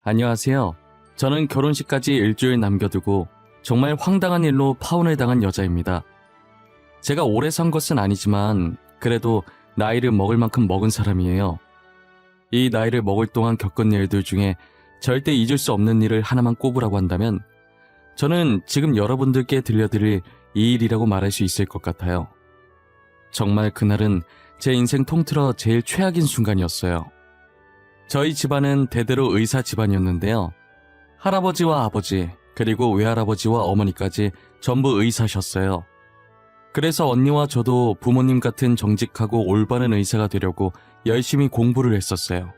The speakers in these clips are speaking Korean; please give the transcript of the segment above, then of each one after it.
안녕하세요. 저는 결혼식까지 일주일 남겨두고 정말 황당한 일로 파혼을 당한 여자입니다. 제가 오래 산 것은 아니지만 그래도 나이를 먹을 만큼 먹은 사람이에요. 이 나이를 먹을 동안 겪은 일들 중에 절대 잊을 수 없는 일을 하나만 꼽으라고 한다면 저는 지금 여러분들께 들려드릴 이 일이라고 말할 수 있을 것 같아요. 정말 그날은 제 인생 통틀어 제일 최악인 순간이었어요. 저희 집안은 대대로 의사 집안이었는데요. 할아버지와 아버지, 그리고 외할아버지와 어머니까지 전부 의사셨어요. 그래서 언니와 저도 부모님 같은 정직하고 올바른 의사가 되려고 열심히 공부를 했었어요.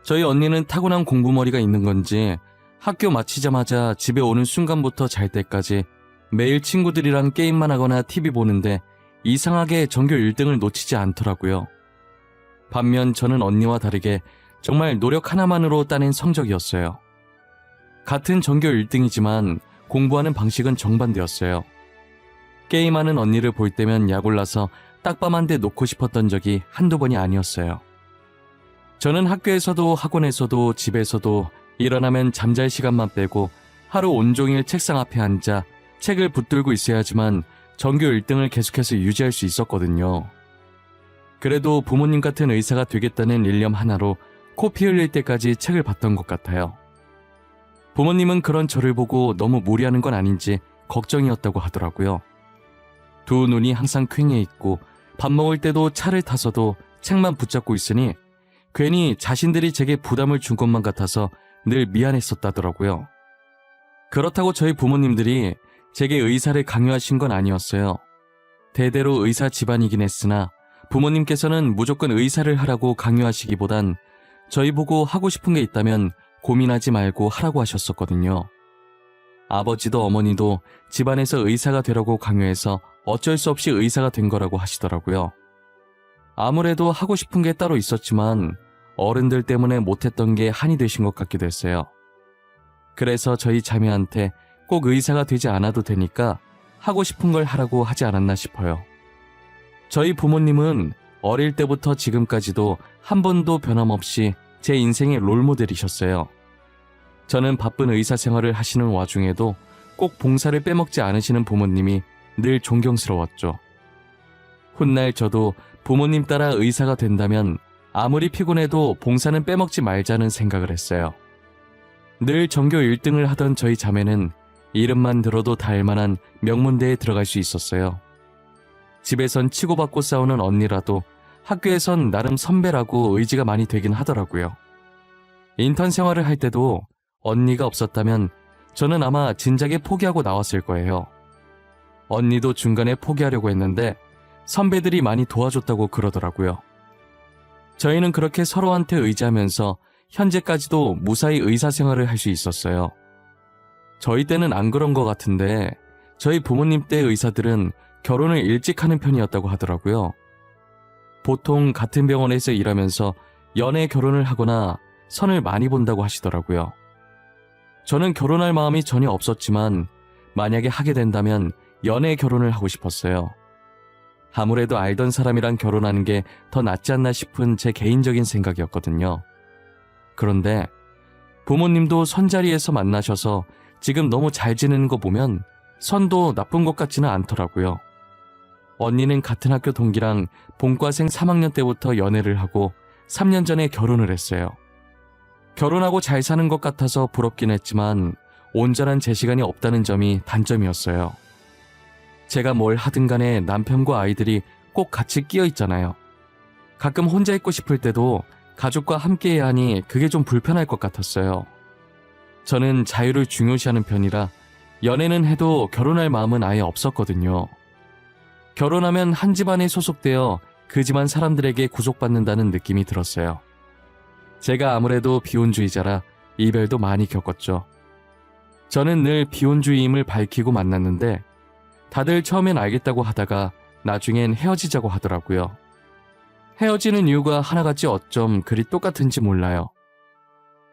저희 언니는 타고난 공부머리가 있는 건지 학교 마치자마자 집에 오는 순간부터 잘 때까지 매일 친구들이랑 게임만 하거나 TV 보는데 이상하게 전교 1등을 놓치지 않더라고요. 반면 저는 언니와 다르게 정말 노력 하나만으로 따낸 성적이었어요. 같은 전교 1등이지만 공부하는 방식은 정반대였어요. 게임하는 언니를 볼 때면 약올라서 딱밤 한 대 놓고 싶었던 적이 한두 번이 아니었어요. 저는 학교에서도 학원에서도 집에서도 일어나면 잠잘 시간만 빼고 하루 온종일 책상 앞에 앉아 책을 붙들고 있어야지만 전교 1등을 계속해서 유지할 수 있었거든요. 그래도 부모님 같은 의사가 되겠다는 일념 하나로 코 피 흘릴 때까지 책을 봤던 것 같아요. 부모님은 그런 저를 보고 너무 무리하는 건 아닌지 걱정이었다고 하더라고요. 두 눈이 항상 퀭해 있고 밥 먹을 때도 차를 타서도 책만 붙잡고 있으니 괜히 자신들이 제게 부담을 준 것만 같아서 늘 미안했었다더라고요. 그렇다고 저희 부모님들이 제게 의사를 강요하신 건 아니었어요. 대대로 의사 집안이긴 했으나 부모님께서는 무조건 의사를 하라고 강요하시기보단 저희 보고 하고 싶은 게 있다면 고민하지 말고 하라고 하셨었거든요. 아버지도 어머니도 집안에서 의사가 되라고 강요해서 어쩔 수 없이 의사가 된 거라고 하시더라고요. 아무래도 하고 싶은 게 따로 있었지만 어른들 때문에 못했던 게 한이 되신 것 같기도 했어요. 그래서 저희 자매한테 꼭 의사가 되지 않아도 되니까 하고 싶은 걸 하라고 하지 않았나 싶어요. 저희 부모님은 어릴 때부터 지금까지도 한 번도 변함없이 제 인생의 롤모델이셨어요. 저는 바쁜 의사 생활을 하시는 와중에도 꼭 봉사를 빼먹지 않으시는 부모님이 늘 존경스러웠죠. 훗날 저도 부모님 따라 의사가 된다면 아무리 피곤해도 봉사는 빼먹지 말자는 생각을 했어요. 늘 전교 1등을 하던 저희 자매는 이름만 들어도 다 알만한 명문대에 들어갈 수 있었어요. 집에선 치고받고 싸우는 언니라도 학교에선 나름 선배라고 의지가 많이 되긴 하더라고요. 인턴 생활을 할 때도 언니가 없었다면 저는 아마 진작에 포기하고 나왔을 거예요. 언니도 중간에 포기하려고 했는데 선배들이 많이 도와줬다고 그러더라고요. 저희는 그렇게 서로한테 의지하면서 현재까지도 무사히 의사 생활을 할 수 있었어요. 저희 때는 안 그런 것 같은데 저희 부모님 때 의사들은 결혼을 일찍 하는 편이었다고 하더라고요. 보통 같은 병원에서 일하면서 연애 결혼을 하거나 선을 많이 본다고 하시더라고요. 저는 결혼할 마음이 전혀 없었지만 만약에 하게 된다면 연애 결혼을 하고 싶었어요. 아무래도 알던 사람이랑 결혼하는 게 더 낫지 않나 싶은 제 개인적인 생각이었거든요. 그런데 부모님도 선자리에서 만나셔서 지금 너무 잘 지내는 거 보면 선도 나쁜 것 같지는 않더라고요. 언니는 같은 학교 동기랑 본과생 3학년 때부터 연애를 하고 3년 전에 결혼을 했어요. 결혼하고 잘 사는 것 같아서 부럽긴 했지만 온전한 제 시간이 없다는 점이 단점이었어요. 제가 뭘 하든 간에 남편과 아이들이 꼭 같이 끼어 있잖아요. 가끔 혼자 있고 싶을 때도 가족과 함께 해야 하니 그게 좀 불편할 것 같았어요. 저는 자유를 중요시하는 편이라 연애는 해도 결혼할 마음은 아예 없었거든요. 결혼하면 한 집안에 소속되어 그 집안 사람들에게 구속받는다는 느낌이 들었어요. 제가 아무래도 비혼주의자라 이별도 많이 겪었죠. 저는 늘 비혼주의임을 밝히고 만났는데 다들 처음엔 알겠다고 하다가 나중엔 헤어지자고 하더라고요. 헤어지는 이유가 하나같이 어쩜 그리 똑같은지 몰라요.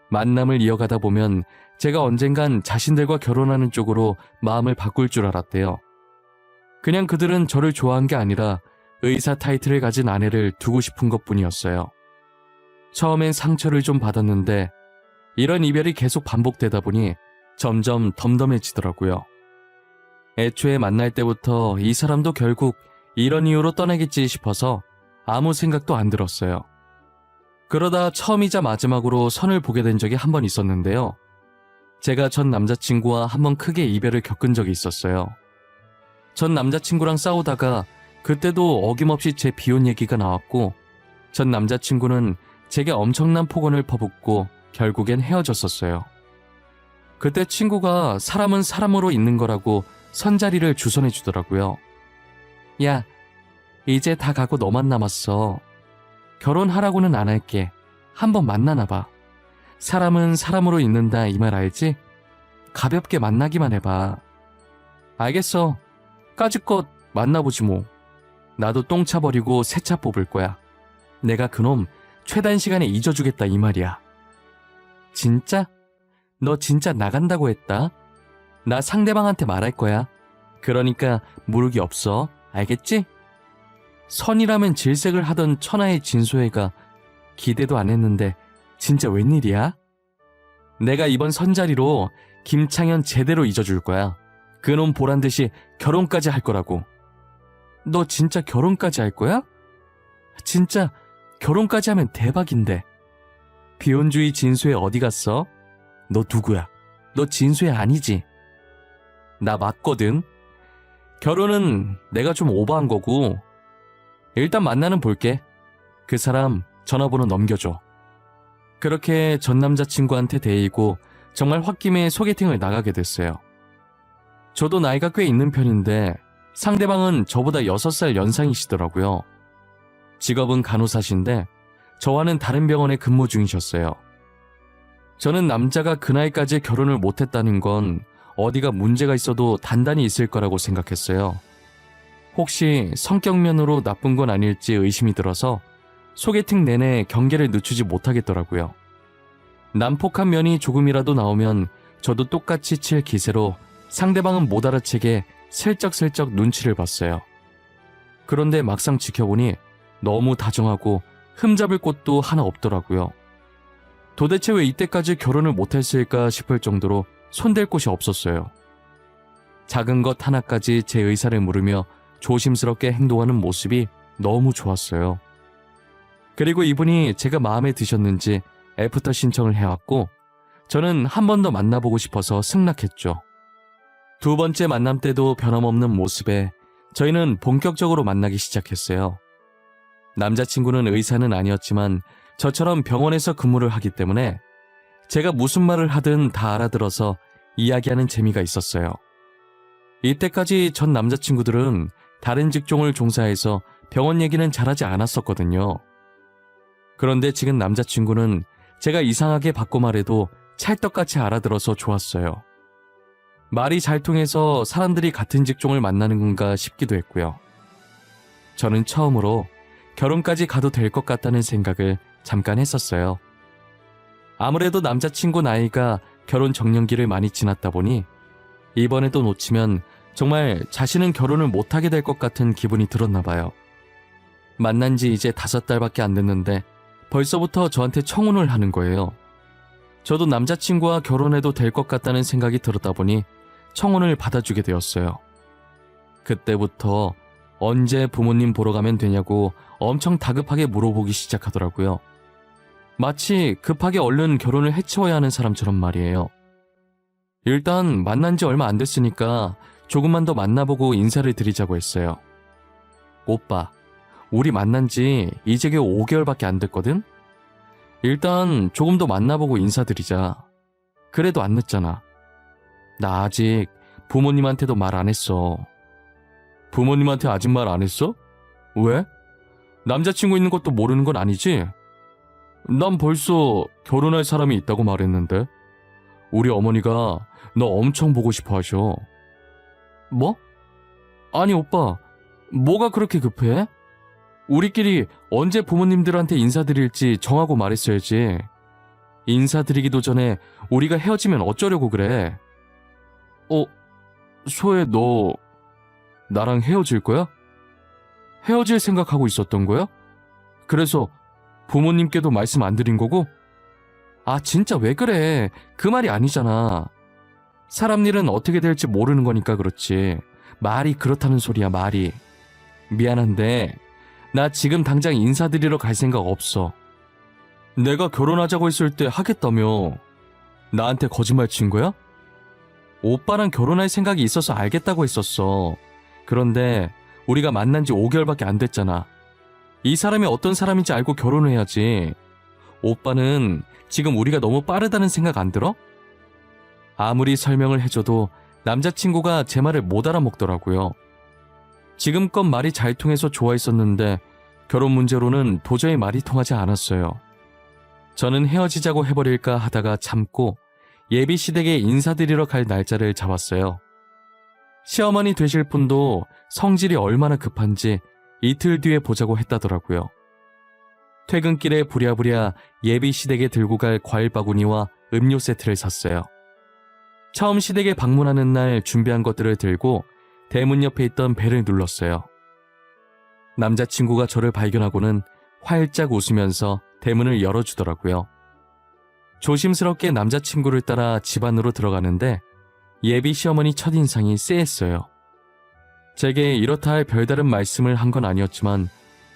만남을 이어가다 보면 제가 언젠간 자신들과 결혼하는 쪽으로 마음을 바꿀 줄 알았대요. 그냥 그들은 저를 좋아한 게 아니라 의사 타이틀을 가진 아내를 두고 싶은 것뿐이었어요. 처음엔 상처를 좀 받았는데 이런 이별이 계속 반복되다 보니 점점 덤덤해지더라고요. 애초에 만날 때부터 이 사람도 결국 이런 이유로 떠나겠지 싶어서 아무 생각도 안 들었어요. 그러다 처음이자 마지막으로 선을 보게 된 적이 한 번 있었는데요. 제가 전 남자친구와 한 번 크게 이별을 겪은 적이 있었어요. 전 남자친구랑 싸우다가 그때도 어김없이 제 비혼 얘기가 나왔고 전 남자친구는 제게 엄청난 폭언을 퍼붓고 결국엔 헤어졌었어요. 그때 친구가 사람은 사람으로 있는 거라고 선자리를 주선해 주더라고요. 야, 이제 다 가고 너만 남았어. 결혼하라고는 안 할게. 한번 만나나 봐. 사람은 사람으로 있는다 이 말 알지? 가볍게 만나기만 해봐. 알겠어. 까짓것 만나보지 뭐. 나도 똥차 버리고 새 차 뽑을 거야. 내가 그놈 최단 시간에 잊어주겠다 이 말이야. 진짜? 너 진짜 나간다고 했다? 나 상대방한테 말할 거야. 그러니까 무르기 없어. 알겠지? 선이라면 질색을 하던 천하의 진소혜가 기대도 안 했는데 진짜 웬일이야? 내가 이번 선자리로 김창현 제대로 잊어줄 거야. 그놈 보란듯이 결혼까지 할 거라고. 너 진짜 결혼까지 할 거야? 진짜 결혼까지 하면 대박인데. 비혼주의 진수혜 어디 갔어? 너 누구야? 너 진수혜 아니지? 나 맞거든. 결혼은 내가 좀 오버한 거고 일단 만나는 볼게. 그 사람 전화번호 넘겨줘. 그렇게 전 남자친구한테 데이고 정말 홧김에 소개팅을 나가게 됐어요. 저도 나이가 꽤 있는 편인데 상대방은 저보다 6살 연상이시더라고요. 직업은 간호사신데 저와는 다른 병원에 근무 중이셨어요. 저는 남자가 그 나이까지 결혼을 못했다는 건 어디가 문제가 있어도 단단히 있을 거라고 생각했어요. 혹시 성격면으로 나쁜 건 아닐지 의심이 들어서 소개팅 내내 경계를 늦추지 못하겠더라고요. 난폭한 면이 조금이라도 나오면 저도 똑같이 칠 기세로 상대방은 못 알아채게 슬쩍슬쩍 눈치를 봤어요. 그런데 막상 지켜보니 너무 다정하고 흠잡을 곳도 하나 없더라고요. 도대체 왜 이때까지 결혼을 못했을까 싶을 정도로 손댈 곳이 없었어요. 작은 것 하나까지 제 의사를 물으며 조심스럽게 행동하는 모습이 너무 좋았어요. 그리고 이분이 제가 마음에 드셨는지 애프터 신청을 해왔고 저는 한 번 더 만나보고 싶어서 승낙했죠. 두 번째 만남 때도 변함없는 모습에 저희는 본격적으로 만나기 시작했어요. 남자친구는 의사는 아니었지만 저처럼 병원에서 근무를 하기 때문에 제가 무슨 말을 하든 다 알아들어서 이야기하는 재미가 있었어요. 이때까지 전 남자친구들은 다른 직종을 종사해서 병원 얘기는 잘하지 않았었거든요. 그런데 지금 남자친구는 제가 이상하게 받고 말해도 찰떡같이 알아들어서 좋았어요. 말이 잘 통해서 사람들이 같은 직종을 만나는 건가 싶기도 했고요. 저는 처음으로 결혼까지 가도 될 것 같다는 생각을 잠깐 했었어요. 아무래도 남자친구 나이가 결혼 정년기를 많이 지났다 보니 이번에도 놓치면 정말 자신은 결혼을 못하게 될 것 같은 기분이 들었나 봐요. 만난 지 이제 5달밖에 안 됐는데 벌써부터 저한테 청혼을 하는 거예요. 저도 남자친구와 결혼해도 될 것 같다는 생각이 들었다 보니 청혼을 받아주게 되었어요. 그때부터 언제 부모님 보러 가면 되냐고 엄청 다급하게 물어보기 시작하더라고요. 마치 급하게 얼른 결혼을 해치워야 하는 사람처럼 말이에요. 일단 만난 지 얼마 안 됐으니까 조금만 더 만나보고 인사를 드리자고 했어요. 오빠, 우리 만난 지 이제 겨우 5개월밖에 안 됐거든? 일단 조금 더 만나보고 인사드리자. 그래도 안 늦잖아. 나 아직 부모님한테도 말 안 했어. 부모님한테 아직 말 안 했어? 왜? 남자친구 있는 것도 모르는 건 아니지? 난 벌써 결혼할 사람이 있다고 말했는데. 우리 어머니가 너 엄청 보고 싶어 하셔. 뭐? 아니 오빠, 뭐가 그렇게 급해? 우리끼리 언제 부모님들한테 인사드릴지 정하고 말했어야지. 인사드리기도 전에 우리가 헤어지면 어쩌려고 그래? 소혜 너 나랑 헤어질 거야? 헤어질 생각하고 있었던 거야? 그래서 부모님께도 말씀 안 드린 거고? 아, 진짜 왜 그래? 그 말이 아니잖아. 사람 일은 어떻게 될지 모르는 거니까 그렇지. 말이 그렇다는 소리야, 말이. 미안한데 나 지금 당장 인사드리러 갈 생각 없어. 내가 결혼하자고 했을 때 하겠다며. 나한테 거짓말 친 거야? 오빠랑 결혼할 생각이 있어서 알겠다고 했었어. 그런데 우리가 만난 지 5개월밖에 안 됐잖아. 이 사람이 어떤 사람인지 알고 결혼을 해야지. 오빠는 지금 우리가 너무 빠르다는 생각 안 들어? 아무리 설명을 해줘도 남자친구가 제 말을 못 알아먹더라고요. 지금껏 말이 잘 통해서 좋아했었는데 결혼 문제로는 도저히 말이 통하지 않았어요. 저는 헤어지자고 해버릴까 하다가 참고 예비 시댁에 인사드리러 갈 날짜를 잡았어요. 시어머니 되실 분도 성질이 얼마나 급한지 이틀 뒤에 보자고 했다더라고요. 퇴근길에 부랴부랴 예비 시댁에 들고 갈 과일 바구니와 음료 세트를 샀어요. 처음 시댁에 방문하는 날 준비한 것들을 들고 대문 옆에 있던 벨을 눌렀어요. 남자친구가 저를 발견하고는 활짝 웃으면서 대문을 열어주더라고요. 조심스럽게 남자친구를 따라 집 안으로 들어가는데 예비 시어머니 첫인상이 쎄했어요. 제게 이렇다 할 별다른 말씀을 한 건 아니었지만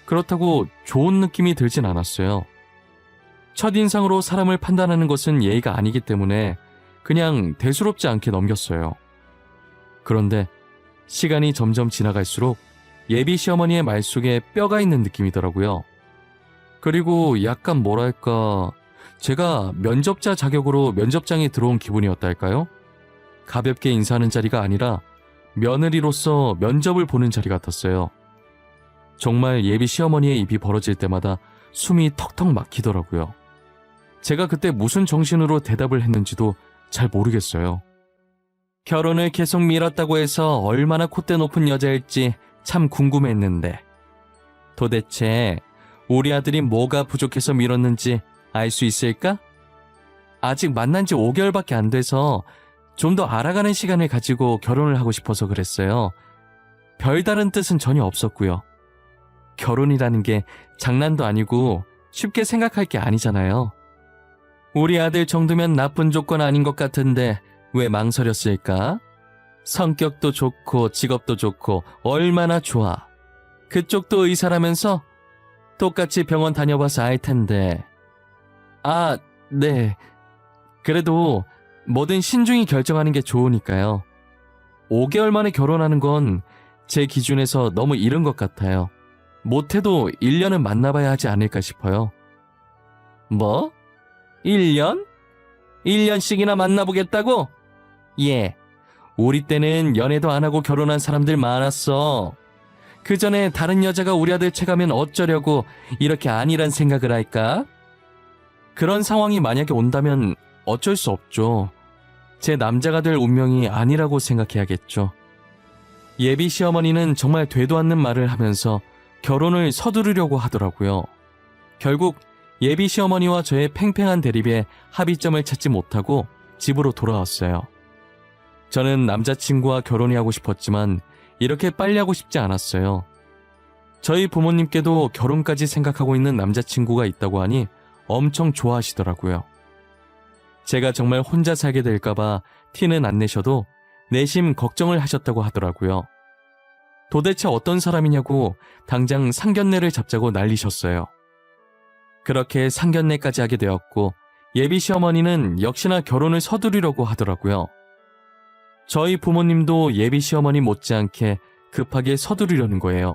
그렇다고 좋은 느낌이 들진 않았어요. 첫인상으로 사람을 판단하는 것은 예의가 아니기 때문에 그냥 대수롭지 않게 넘겼어요. 그런데 시간이 점점 지나갈수록 예비 시어머니의 말 속에 뼈가 있는 느낌이더라고요. 그리고 약간 뭐랄까, 제가 면접자 자격으로 면접장에 들어온 기분이었달까요? 가볍게 인사하는 자리가 아니라 며느리로서 면접을 보는 자리 같았어요. 정말 예비 시어머니의 입이 벌어질 때마다 숨이 턱턱 막히더라고요. 제가 그때 무슨 정신으로 대답을 했는지도 잘 모르겠어요. 결혼을 계속 미뤘다고 해서 얼마나 콧대 높은 여자일지 참 궁금했는데 도대체 우리 아들이 뭐가 부족해서 미뤘는지 알 수 있을까? 아직 만난 지 5개월밖에 안 돼서 좀 더 알아가는 시간을 가지고 결혼을 하고 싶어서 그랬어요. 별다른 뜻은 전혀 없었고요. 결혼이라는 게 장난도 아니고 쉽게 생각할 게 아니잖아요. 우리 아들 정도면 나쁜 조건 아닌 것 같은데 왜 망설였을까? 성격도 좋고 직업도 좋고 얼마나 좋아. 그쪽도 의사라면서? 똑같이 병원 다녀봐서 알 텐데. 아, 네. 그래도 뭐든 신중히 결정하는 게 좋으니까요. 5개월 만에 결혼하는 건 제 기준에서 너무 이른 것 같아요. 못해도 1년은 만나봐야 하지 않을까 싶어요. 뭐? 1년? 1년씩이나 만나보겠다고? 예. 우리 때는 연애도 안 하고 결혼한 사람들 많았어. 그 전에 다른 여자가 우리 아들 채가면 어쩌려고 이렇게 아니란 생각을 할까? 그런 상황이 만약에 온다면 어쩔 수 없죠. 제 남자가 될 운명이 아니라고 생각해야겠죠. 예비 시어머니는 정말 되도 않는 말을 하면서 결혼을 서두르려고 하더라고요. 결국 예비 시어머니와 저의 팽팽한 대립에 합의점을 찾지 못하고 집으로 돌아왔어요. 저는 남자친구와 결혼이 하고 싶었지만 이렇게 빨리 하고 싶지 않았어요. 저희 부모님께도 결혼까지 생각하고 있는 남자친구가 있다고 하니 엄청 좋아하시더라고요. 제가 정말 혼자 살게 될까봐 티는 안 내셔도 내심 걱정을 하셨다고 하더라고요. 도대체 어떤 사람이냐고 당장 상견례를 잡자고 난리셨어요. 그렇게 상견례까지 하게 되었고 예비 시어머니는 역시나 결혼을 서두르려고 하더라고요. 저희 부모님도 예비 시어머니 못지않게 급하게 서두르려는 거예요.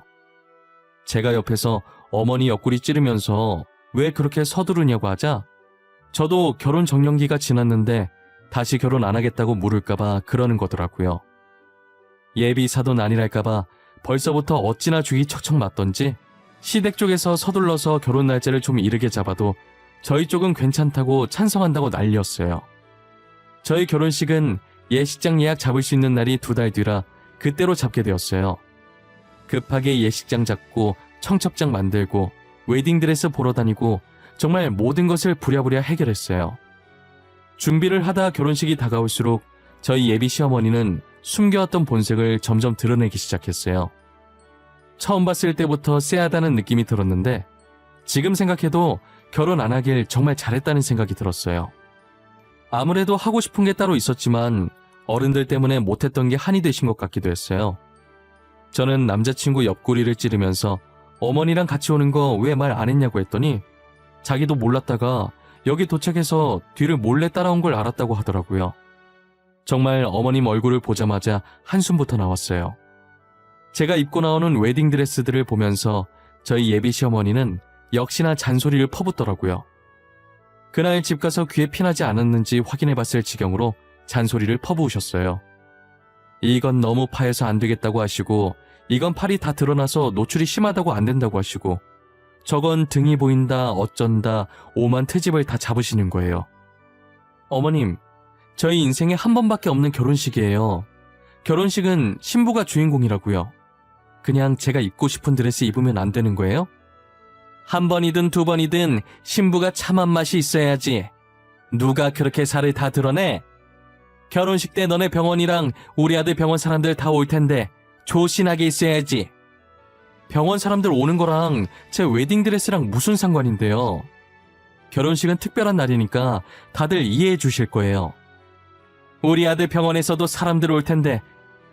제가 옆에서 어머니 옆구리 찌르면서 왜 그렇게 서두르냐고 하자 저도 결혼 정년기가 지났는데 다시 결혼 안 하겠다고 물을까봐 그러는 거더라고요. 예비 사돈 아니랄까봐 벌써부터 어찌나 주기 척척 맞던지 시댁 쪽에서 서둘러서 결혼 날짜를 좀 이르게 잡아도 저희 쪽은 괜찮다고 찬성한다고 난리였어요. 저희 결혼식은 예식장 예약 잡을 수 있는 날이 2달 뒤라 그때로 잡게 되었어요. 급하게 예식장 잡고 청첩장 만들고 웨딩드레스 보러 다니고 정말 모든 것을 부랴부랴 해결했어요. 준비를 하다 결혼식이 다가올수록 저희 예비 시어머니는 숨겨왔던 본색을 점점 드러내기 시작했어요. 처음 봤을 때부터 쎄하다는 느낌이 들었는데 지금 생각해도 결혼 안 하길 정말 잘했다는 생각이 들었어요. 아무래도 하고 싶은 게 따로 있었지만 어른들 때문에 못했던 게 한이 되신 것 같기도 했어요. 저는 남자친구 옆구리를 찌르면서 어머니랑 같이 오는 거 왜 말 안 했냐고 했더니 자기도 몰랐다가 여기 도착해서 뒤를 몰래 따라온 걸 알았다고 하더라고요. 정말 어머님 얼굴을 보자마자 한숨부터 나왔어요. 제가 입고 나오는 웨딩드레스들을 보면서 저희 예비 시어머니는 역시나 잔소리를 퍼붓더라고요. 그날 집 가서 귀에 피나지 않았는지 확인해봤을 지경으로 잔소리를 퍼부으셨어요. 이건 너무 파여서 안 되겠다고 하시고, 이건 팔이 다 드러나서 노출이 심하다고 안 된다고 하시고, 저건 등이 보인다 어쩐다 오만 트집을 다 잡으시는 거예요. 어머님, 저희 인생에 한 번밖에 없는 결혼식이에요. 결혼식은 신부가 주인공이라고요. 그냥 제가 입고 싶은 드레스 입으면 안 되는 거예요? 한 번이든 두 번이든 신부가 참한 맛이 있어야지. 누가 그렇게 살을 다 드러내? 결혼식 때 너네 병원이랑 우리 아들 병원 사람들 다 올 텐데 조신하게 있어야지. 병원 사람들 오는 거랑 제 웨딩드레스랑 무슨 상관인데요. 결혼식은 특별한 날이니까 다들 이해해 주실 거예요. 우리 아들 병원에서도 사람들 올 텐데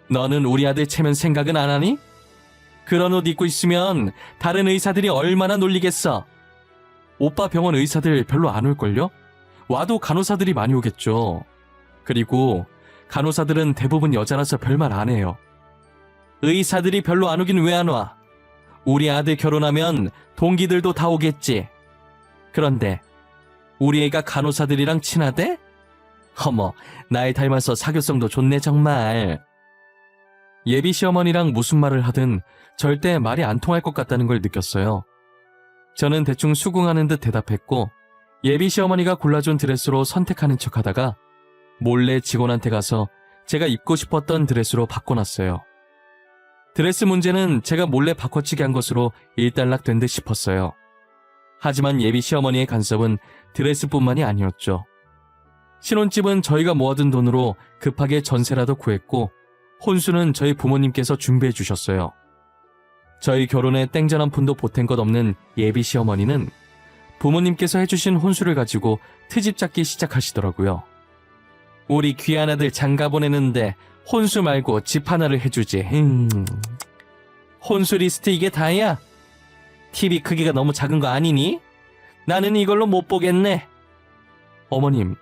너는 우리 아들 체면 생각은 안 하니? 그런 옷 입고 있으면 다른 의사들이 얼마나 놀리겠어. 오빠 병원 의사들 별로 안 올걸요? 와도 간호사들이 많이 오겠죠. 그리고 간호사들은 대부분 여자라서 별말 안 해요. 의사들이 별로 안 오긴 왜 안 와? 우리 아들 결혼하면 동기들도 다 오겠지. 그런데 우리 애가 간호사들이랑 친하대? 어머, 나이 닮아서 사교성도 좋네 정말. 예비 시어머니랑 무슨 말을 하든 절대 말이 안 통할 것 같다는 걸 느꼈어요. 저는 대충 수긍하는 듯 대답했고 예비 시어머니가 골라준 드레스로 선택하는 척하다가 몰래 직원한테 가서 제가 입고 싶었던 드레스로 바꿔놨어요. 드레스 문제는 제가 몰래 바꿔치기 한 것으로 일단락된 듯 싶었어요. 하지만 예비 시어머니의 간섭은 드레스뿐만이 아니었죠. 신혼집은 저희가 모아둔 돈으로 급하게 전세라도 구했고 혼수는 저희 부모님께서 준비해 주셨어요. 저희 결혼에 땡전 한 푼도 보탠 것 없는 예비 시어머니는 부모님께서 해주신 혼수를 가지고 트집 잡기 시작하시더라고요. 우리 귀한 아들 장가 보내는데 혼수 말고 집 하나를 해주지. 혼수 리스트 이게 다야? TV 크기가 너무 작은 거 아니니? 나는 이걸로 못 보겠네. 어머님,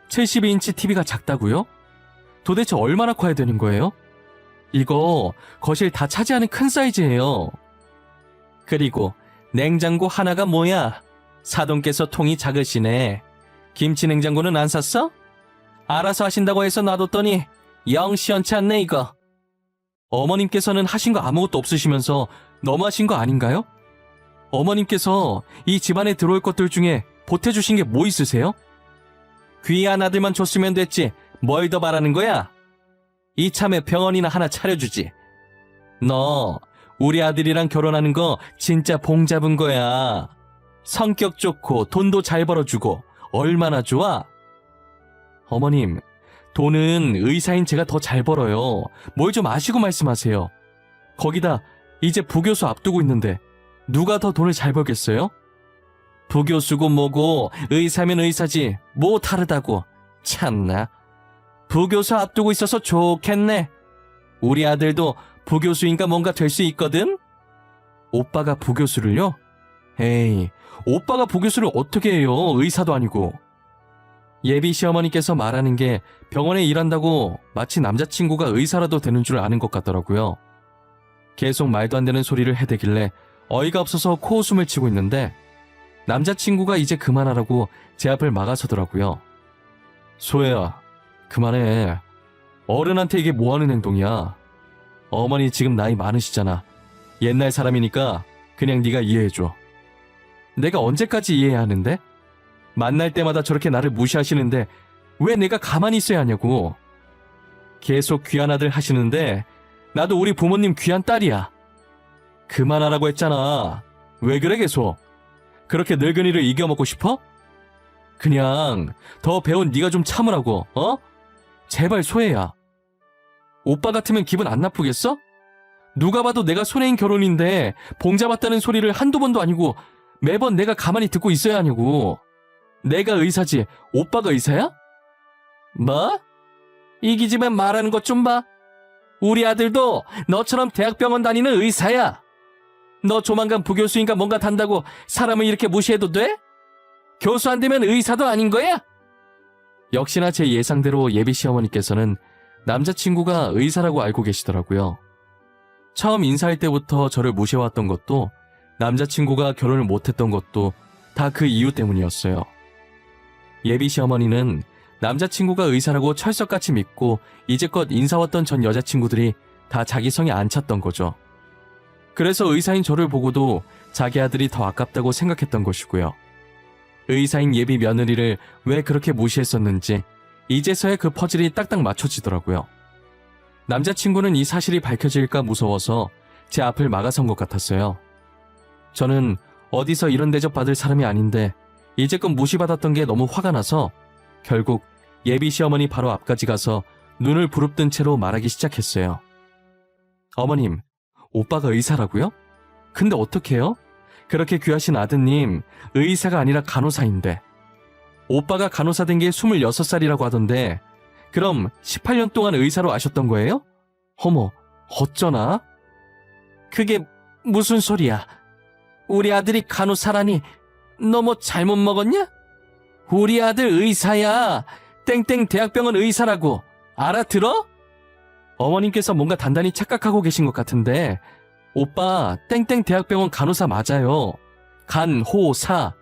72인치 TV가 작다고요? 도대체 얼마나 커야 되는 거예요? 이거 거실 다 차지하는 큰 사이즈예요. 그리고 냉장고 하나가 뭐야? 사돈께서 통이 작으시네. 김치 냉장고는 안 샀어? 알아서 하신다고 해서 놔뒀더니 영 시원치 않네 이거. 어머님께서는 하신 거 아무것도 없으시면서 너무하신 거 아닌가요? 어머님께서 이 집안에 들어올 것들 중에 보태주신 게 뭐 있으세요? 귀한 아들만 줬으면 됐지 뭘 더 바라는 거야? 이참에 병원이나 하나 차려주지. 너 우리 아들이랑 결혼하는 거 진짜 봉 잡은 거야. 성격 좋고 돈도 잘 벌어주고 얼마나 좋아? 어머님, 돈은 의사인 제가 더 잘 벌어요. 뭘 좀 아시고 말씀하세요. 거기다 이제 부교수 앞두고 있는데 누가 더 돈을 잘 벌겠어요? 부교수고 뭐고 의사면 의사지 뭐 다르다고. 참나. 부교수 앞두고 있어서 좋겠네. 우리 아들도 부교수인가 뭔가 될 수 있거든? 오빠가 부교수를요? 에이, 오빠가 부교수를 어떻게 해요? 의사도 아니고. 예비 시어머니께서 말하는 게 병원에 일한다고 마치 남자친구가 의사라도 되는 줄 아는 것 같더라고요. 계속 말도 안 되는 소리를 해대길래 어이가 없어서 코웃음을 치고 있는데 남자친구가 이제 그만하라고 제 앞을 막아서더라고요. 소혜야, 그만해. 어른한테 이게 뭐하는 행동이야. 어머니 지금 나이 많으시잖아. 옛날 사람이니까 그냥 네가 이해해줘. 내가 언제까지 이해해야 하는데? 만날 때마다 저렇게 나를 무시하시는데 왜 내가 가만히 있어야 하냐고. 계속 귀한 아들 하시는데 나도 우리 부모님 귀한 딸이야. 그만하라고 했잖아. 왜 그래 계속? 그렇게 늙은이를 이겨먹고 싶어? 그냥 더 배운 네가 좀 참으라고. 어? 제발 소혜야. 오빠 같으면 기분 안 나쁘겠어? 누가 봐도 내가 손해인 결혼인데 봉 잡았다는 소리를 한두 번도 아니고 매번 내가 가만히 듣고 있어야 하냐고. 내가 의사지 오빠가 의사야? 뭐? 이기지만 말하는 것 좀 봐. 우리 아들도 너처럼 대학병원 다니는 의사야. 너 조만간 부교수인가 뭔가 단다고 사람을 이렇게 무시해도 돼? 교수 안 되면 의사도 아닌 거야? 역시나 제 예상대로 예비 시어머니께서는 남자친구가 의사라고 알고 계시더라고요. 처음 인사할 때부터 저를 무시해왔던 것도, 남자친구가 결혼을 못했던 것도 다 그 이유 때문이었어요. 예비 시어머니는 남자친구가 의사라고 철석같이 믿고 이제껏 인사왔던 전 여자친구들이 다 자기 성에 안 찼던 거죠. 그래서 의사인 저를 보고도 자기 아들이 더 아깝다고 생각했던 것이고요. 의사인 예비 며느리를 왜 그렇게 무시했었는지 이제서야 그 퍼즐이 딱딱 맞춰지더라고요. 남자친구는 이 사실이 밝혀질까 무서워서 제 앞을 막아선 것 같았어요. 저는 어디서 이런 대접 받을 사람이 아닌데 이제껏 무시받았던 게 너무 화가 나서 결국 예비 시어머니 바로 앞까지 가서 눈을 부릅뜬 채로 말하기 시작했어요. 어머님, 오빠가 의사라고요? 근데 어떡해요? 그렇게 귀하신 아드님 의사가 아니라 간호사인데. 오빠가 간호사 된 게 26살이라고 하던데 그럼 18년 동안 의사로 아셨던 거예요? 어머, 어쩌나? 그게 무슨 소리야? 우리 아들이 간호사라니 너 뭐 잘못 먹었냐? 우리 아들 의사야. 땡땡 대학병원 의사라고. 알아들어? 어머님께서 뭔가 단단히 착각하고 계신 것 같은데 오빠 땡땡 대학병원 간호사 맞아요. 간호사.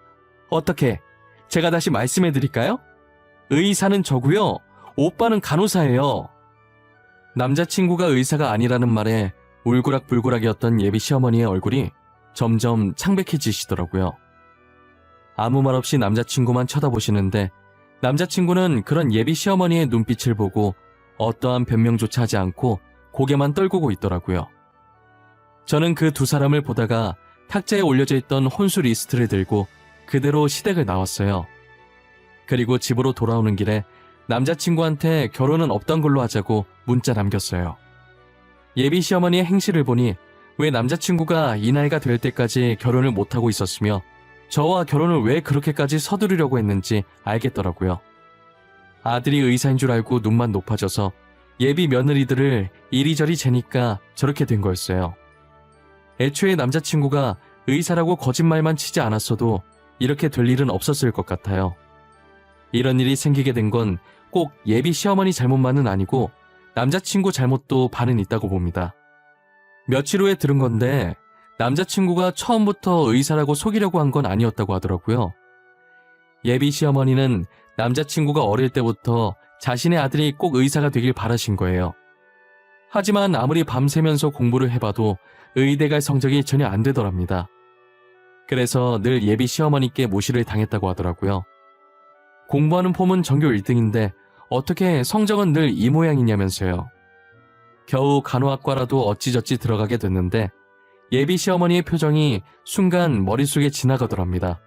어떻게 제가 다시 말씀해 드릴까요? 의사는 저고요. 오빠는 간호사예요. 남자친구가 의사가 아니라는 말에 울그락불그락이었던 예비 시어머니의 얼굴이 점점 창백해지시더라고요. 아무 말 없이 남자친구만 쳐다보시는데 남자친구는 그런 예비 시어머니의 눈빛을 보고 어떠한 변명조차 하지 않고 고개만 떨구고 있더라고요. 저는 그 두 사람을 보다가 탁자에 올려져 있던 혼수 리스트를 들고 그대로 시댁을 나왔어요. 그리고 집으로 돌아오는 길에 남자친구한테 결혼은 없던 걸로 하자고 문자 남겼어요. 예비 시어머니의 행실을 보니 왜 남자친구가 이 나이가 될 때까지 결혼을 못하고 있었으며 저와 결혼을 왜 그렇게까지 서두르려고 했는지 알겠더라고요. 아들이 의사인 줄 알고 눈만 높아져서 예비 며느리들을 이리저리 재니까 저렇게 된 거였어요. 애초에 남자친구가 의사라고 거짓말만 치지 않았어도 이렇게 될 일은 없었을 것 같아요. 이런 일이 생기게 된 건 꼭 예비 시어머니 잘못만은 아니고 남자친구 잘못도 반은 있다고 봅니다. 며칠 후에 들은 건데 남자친구가 처음부터 의사라고 속이려고 한 건 아니었다고 하더라고요. 예비 시어머니는 남자친구가 어릴 때부터 자신의 아들이 꼭 의사가 되길 바라신 거예요. 하지만 아무리 밤새면서 공부를 해봐도 의대 갈 성적이 전혀 안 되더랍니다. 그래서 늘 예비 시어머니께 무시를 당했다고 하더라고요. 공부하는 폼은 전교 1등인데 어떻게 성적은 늘 이 모양이냐면서요. 겨우 간호학과라도 어찌저찌 들어가게 됐는데 예비 시어머니의 표정이 순간 머릿속에 지나가더랍니다.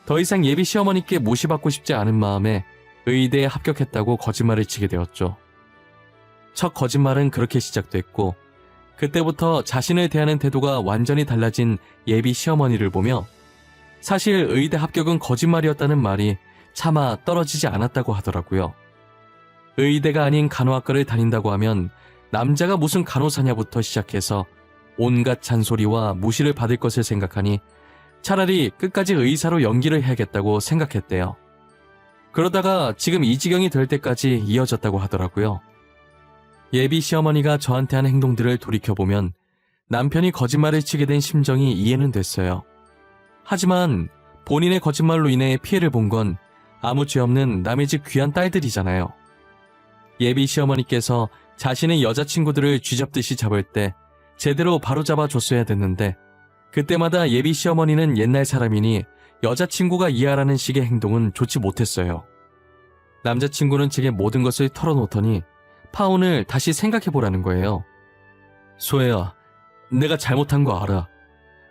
더 이상 예비 시어머니께 무시받고 싶지 않은 마음에 의대에 합격했다고 거짓말을 치게 되었죠. 첫 거짓말은 그렇게 시작됐고 그때부터 자신을 대하는 태도가 완전히 달라진 예비 시어머니를 보며 사실 의대 합격은 거짓말이었다는 말이 차마 떨어지지 않았다고 하더라고요. 의대가 아닌 간호학과를 다닌다고 하면 남자가 무슨 간호사냐부터 시작해서 온갖 잔소리와 무시를 받을 것을 생각하니 차라리 끝까지 의사로 연기를 해야겠다고 생각했대요. 그러다가 지금 이 지경이 될 때까지 이어졌다고 하더라고요. 예비 시어머니가 저한테 한 행동들을 돌이켜보면 남편이 거짓말을 치게 된 심정이 이해는 됐어요. 하지만 본인의 거짓말로 인해 피해를 본 건 아무 죄 없는 남의 집 귀한 딸들이잖아요. 예비 시어머니께서 자신의 여자친구들을 쥐잡듯이 잡을 때 제대로 바로잡아 줬어야 됐는데 그때마다 예비 시어머니는 옛날 사람이니 여자친구가 이해하라는 식의 행동은 좋지 못했어요. 남자친구는 제게 모든 것을 털어놓더니 파혼을 다시 생각해보라는 거예요. 소혜야, 내가 잘못한 거 알아.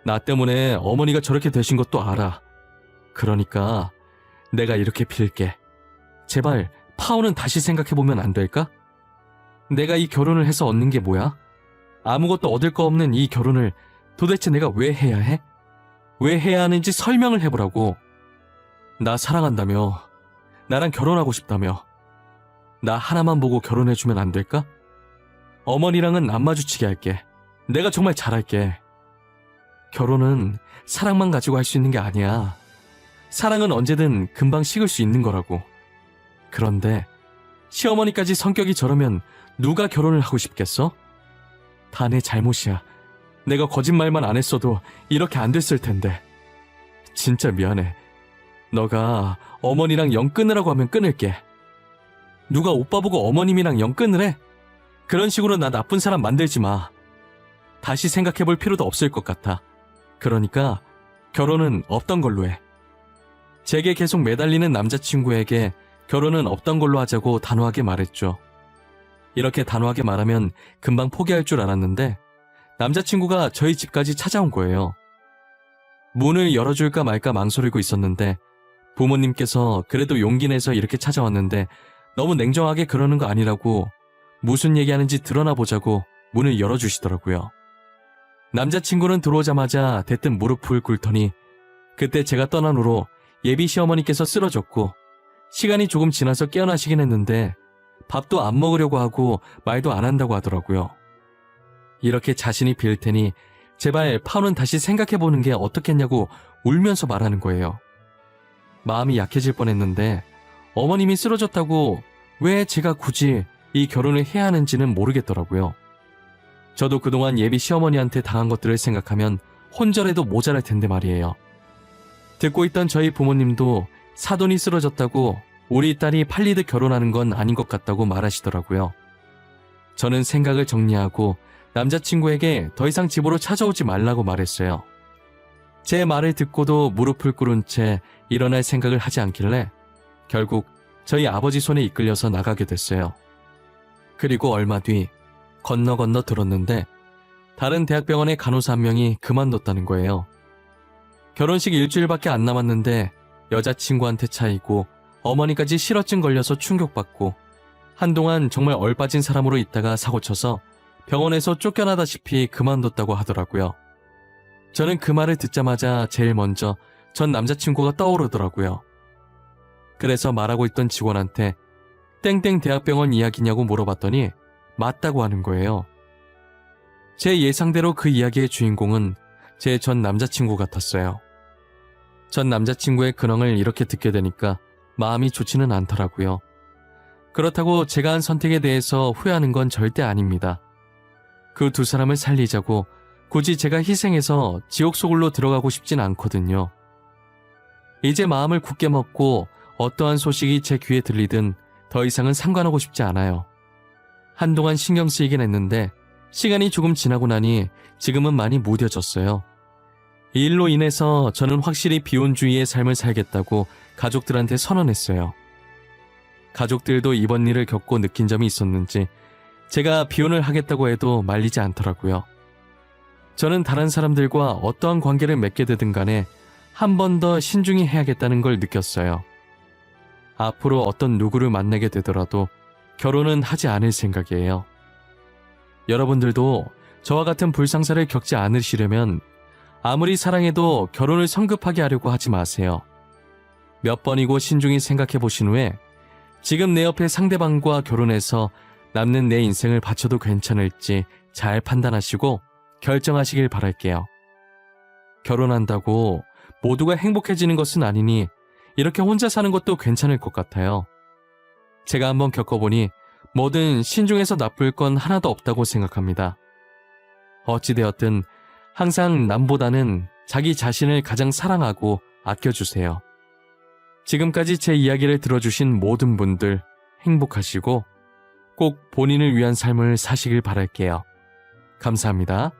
나 때문에 어머니가 저렇게 되신 것도 알아. 그러니까 내가 이렇게 빌게. 제발 파혼은 다시 생각해보면 안 될까? 내가 이 결혼을 해서 얻는 게 뭐야? 아무것도 얻을 거 없는 이 결혼을 도대체 내가 왜 해야 해? 왜 해야 하는지 설명을 해보라고. 나 사랑한다며. 나랑 결혼하고 싶다며. 나 하나만 보고 결혼해주면 안 될까? 어머니랑은 안 마주치게 할게. 내가 정말 잘할게. 결혼은 사랑만 가지고 할 수 있는 게 아니야. 사랑은 언제든 금방 식을 수 있는 거라고. 그런데 시어머니까지 성격이 저러면 누가 결혼을 하고 싶겠어? 다 내 잘못이야. 내가 거짓말만 안 했어도 이렇게 안 됐을 텐데. 진짜 미안해. 너가 어머니랑 영 끊으라고 하면 끊을게. 누가 오빠 보고 어머님이랑 영 끊으래? 그런 식으로 나 나쁜 사람 만들지 마. 다시 생각해볼 필요도 없을 것 같아. 그러니까 결혼은 없던 걸로 해. 제게 계속 매달리는 남자친구에게 결혼은 없던 걸로 하자고 단호하게 말했죠. 이렇게 단호하게 말하면 금방 포기할 줄 알았는데 남자친구가 저희 집까지 찾아온 거예요. 문을 열어줄까 말까 망설이고 있었는데 부모님께서 그래도 용기 내서 이렇게 찾아왔는데 너무 냉정하게 그러는 거 아니라고 무슨 얘기하는지 드러나 보자고 문을 열어주시더라고요. 남자친구는 들어오자마자 대뜸 무릎을 꿇더니 그때 제가 떠난 후로 예비 시어머니께서 쓰러졌고 시간이 조금 지나서 깨어나시긴 했는데 밥도 안 먹으려고 하고 말도 안 한다고 하더라고요. 이렇게 자신이 비일 테니 제발 파혼은 다시 생각해보는 게 어떻겠냐고 울면서 말하는 거예요. 마음이 약해질 뻔했는데 어머님이 쓰러졌다고 왜 제가 굳이 이 결혼을 해야 하는지는 모르겠더라고요. 저도 그동안 예비 시어머니한테 당한 것들을 생각하면 혼절해도 모자랄 텐데 말이에요. 듣고 있던 저희 부모님도 사돈이 쓰러졌다고 우리 딸이 팔리듯 결혼하는 건 아닌 것 같다고 말하시더라고요. 저는 생각을 정리하고 남자친구에게 더 이상 집으로 찾아오지 말라고 말했어요. 제 말을 듣고도 무릎을 꿇은 채 일어날 생각을 하지 않길래 결국 저희 아버지 손에 이끌려서 나가게 됐어요. 그리고 얼마 뒤 건너 들었는데 다른 대학병원의 간호사 한 명이 그만뒀다는 거예요. 결혼식 일주일밖에 안 남았는데 여자친구한테 차이고 어머니까지 실어증 걸려서 충격받고 한동안 정말 얼빠진 사람으로 있다가 사고쳐서 병원에서 쫓겨나다시피 그만뒀다고 하더라고요. 저는 그 말을 듣자마자 제일 먼저 전 남자친구가 떠오르더라고요. 그래서 말하고 있던 직원한테 땡땡 대학병원 이야기냐고 물어봤더니 맞다고 하는 거예요. 제 예상대로 그 이야기의 주인공은 제 전 남자친구 같았어요. 전 남자친구의 근황을 이렇게 듣게 되니까 마음이 좋지는 않더라고요. 그렇다고 제가 한 선택에 대해서 후회하는 건 절대 아닙니다. 그 두 사람을 살리자고 굳이 제가 희생해서 지옥 속으로 들어가고 싶진 않거든요. 이제 마음을 굳게 먹고 어떠한 소식이 제 귀에 들리든 더 이상은 상관하고 싶지 않아요. 한동안 신경 쓰이긴 했는데 시간이 조금 지나고 나니 지금은 많이 무뎌졌어요. 이 일로 인해서 저는 확실히 비혼주의의 삶을 살겠다고 가족들한테 선언했어요. 가족들도 이번 일을 겪고 느낀 점이 있었는지 제가 비혼을 하겠다고 해도 말리지 않더라고요. 저는 다른 사람들과 어떠한 관계를 맺게 되든 간에 한 번 더 신중히 해야겠다는 걸 느꼈어요. 앞으로 어떤 누구를 만나게 되더라도 결혼은 하지 않을 생각이에요. 여러분들도 저와 같은 불상사를 겪지 않으시려면 아무리 사랑해도 결혼을 성급하게 하려고 하지 마세요. 몇 번이고 신중히 생각해 보신 후에 지금 내 옆에 상대방과 결혼해서 남는 내 인생을 바쳐도 괜찮을지 잘 판단하시고 결정하시길 바랄게요. 결혼한다고 모두가 행복해지는 것은 아니니 이렇게 혼자 사는 것도 괜찮을 것 같아요. 제가 한번 겪어보니 뭐든 신중해서 나쁠 건 하나도 없다고 생각합니다. 어찌되었든 항상 남보다는 자기 자신을 가장 사랑하고 아껴주세요. 지금까지 제 이야기를 들어주신 모든 분들 행복하시고 꼭 본인을 위한 삶을 사시길 바랄게요. 감사합니다.